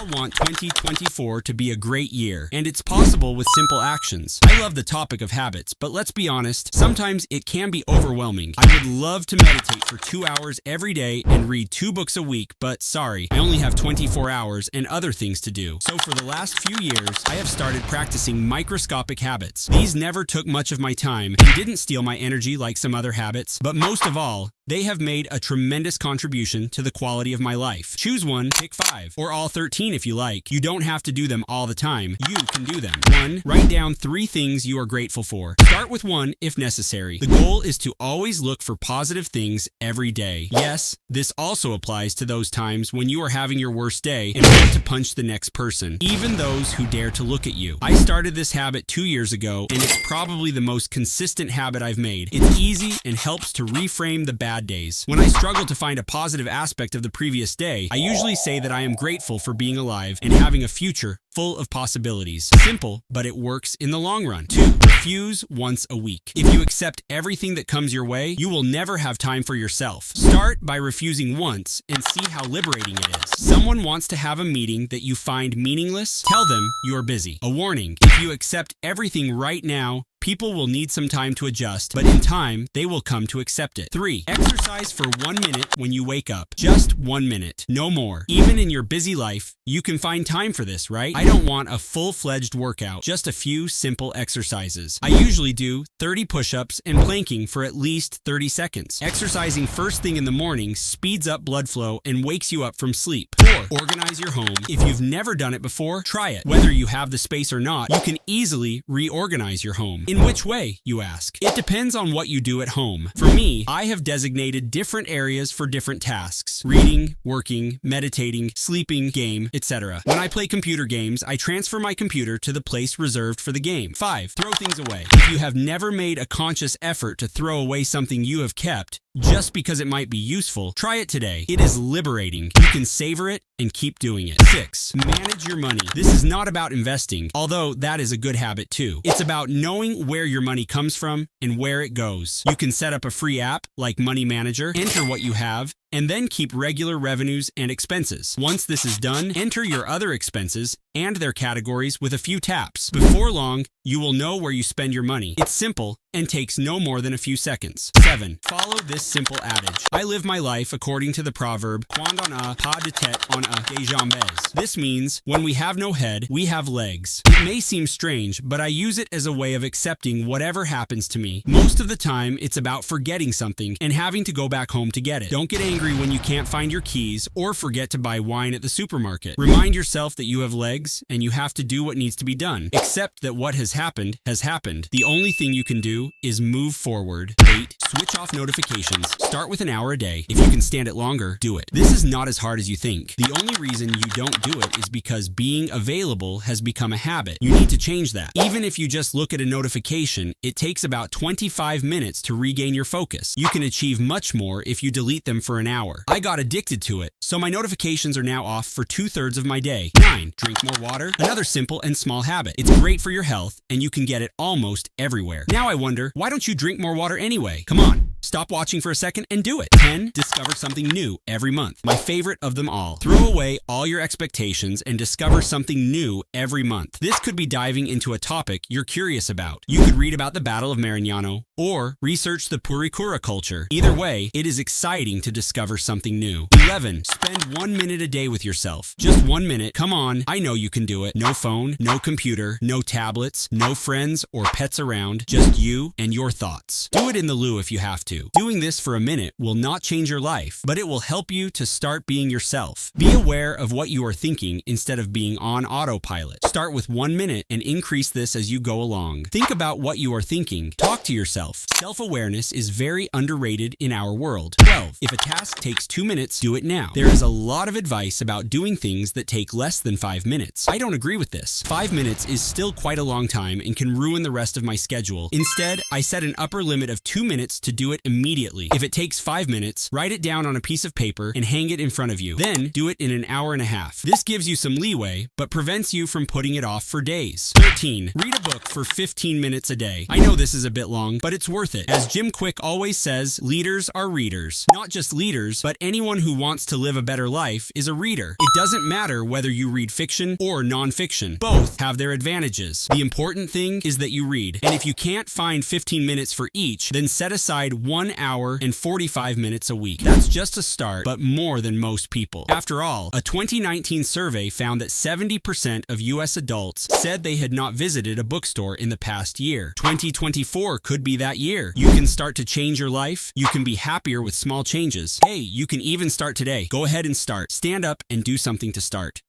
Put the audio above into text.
all want 2024 to be a great year, and it's possible with simple actions. I love the topic of habits, but let's be honest, sometimes it can be overwhelming. I would love to meditate for 2 hours every day and read 2 books a week, but sorry, I only have 24 hours and other things to do. So for the last few years, I have started practicing microscopic habits. These never took much of my time and didn't steal my energy like some other habits, but most of all, they have made a tremendous contribution to the quality of my life. Choose one, pick 5, or all 13 if you like. You don't have to do them all the time. You can do them. 1. Write down 3 things you are grateful for. Start with 1 if necessary. The goal is to always look for positive things every day. Yes, this also applies to those times when you are having your worst day and want to punch the next person, even those who dare to look at you. I started this habit 2 years ago, and it's probably the most consistent habit I've made. It's easy and helps to reframe the bad days. When I struggle to find a positive aspect of the previous day, I usually say that I am grateful for being alive and having a future full of possibilities. Simple, but it works in the long run. 2. Refuse once a week. If you accept everything that comes your way, you will never have time for yourself. Start by refusing once and see how liberating it is. Someone wants to have a meeting that you find meaningless? Tell them you are busy. A warning: if you accept everything right now, people will need some time to adjust, but in time, they will come to accept it. 3. Exercise for 1 minute when you wake up. Just 1 minute, no more. Even in your busy life, you can find time for this, right? I don't want a full-fledged workout, just a few simple exercises. I usually do 30 push-ups and planking for at least 30 seconds. Exercising first thing in the morning speeds up blood flow and wakes you up from sleep. 4. Organize your home. If you've never done it before, try it. Whether you have the space or not, you can easily reorganize your home. In which way, you ask? It depends on what you do at home. For me, I have designated different areas for different tasks: reading, working, meditating, sleeping, game, etc. When I play computer games, I transfer my computer to the place reserved for the game. 5. Throw things away. If you have never made a conscious effort to throw away something you have kept, just because it might be useful, try it today. It is liberating. You can savor it and keep doing it. 6. Manage your money. This is not about investing, although that is a good habit too. It's about knowing where your money comes from and where it goes. You can set up a free app like Money Manager, enter what you have, and then keep regular revenues and expenses. Once this is done, enter your other expenses and their categories with a few taps. Before long, you will know where you spend your money. It's simple and takes no more than a few seconds. 7. Follow this simple adage. I live my life according to the proverb, "Quand on a pas de tête, on a des jambes." This means, when we have no head, we have legs. It may seem strange, but I use it as a way of accepting whatever happens to me. Most of the time, it's about forgetting something and having to go back home to get it. Don't get angry when you can't find your keys or forget to buy wine at the supermarket. Remind yourself that you have legs and you have to do what needs to be done. Accept that what has happened has happened. The only thing you can do is move forward. 8. Switch off notifications. Start with an hour a day. If you can stand it longer, do it. This is not as hard as you think. The only reason you don't do it is because being available has become a habit. You need to change that. Even if you just look at a notification, it takes about 25 minutes to regain your focus. You can achieve much more if you delete them for an hour. I got addicted to it, so my notifications are now off for 2/3 of my day. 9. Drink more water. Another simple and small habit. It's great for your health, and you can get it almost everywhere. Now I wonder, why don't you drink more water anyway? Come on. Stop watching for a second and do it. 10. Discover something new every month. My favorite of them all. Throw away all your expectations and discover something new every month. This could be diving into a topic you're curious about. You could read about the Battle of Marignano or research the Purikura culture. Either way, it is exciting to discover something new. 11. Spend 1 minute a day with yourself. Just 1 minute. Come on. I know you can do it. No phone, no computer, no tablets, no friends or pets around. Just you and your thoughts. Do it in the loo if you have to. Doing this for a minute will not change your life, but it will help you to start being yourself. Be aware of what you are thinking instead of being on autopilot. Start with 1 minute and increase this as you go along. Think about what you are thinking. Talk to yourself. Self-awareness is very underrated in our world. 12. If a task takes 2 minutes, do it now. There is a lot of advice about doing things that take less than 5 minutes. I don't agree with this. 5 minutes is still quite a long time and can ruin the rest of my schedule. Instead, I set an upper limit of 2 minutes to do it immediately. If it takes 5 minutes, write it down on a piece of paper and hang it in front of you. Then do it in an hour and a half. This gives you some leeway, but prevents you from putting it off for days. 13. Read a book for 15 minutes a day. I know this is a bit long, but it's worth it. As Jim Quick always says, leaders are readers. Not just leaders, but anyone who wants to live a better life is a reader. It doesn't matter whether you read fiction or nonfiction. Both have their advantages. The important thing is that you read. And if you can't find 15 minutes for each, then set aside 1 hour and 45 minutes a week. That's just a start, but more than most people. After all, a 2019 survey found that 70% of US adults said they had not visited a bookstore in the past year. 2024 could be that year. You can start to change your life. You can be happier with small changes. Hey, you can even start today. Go ahead and start. Stand up and do something to start.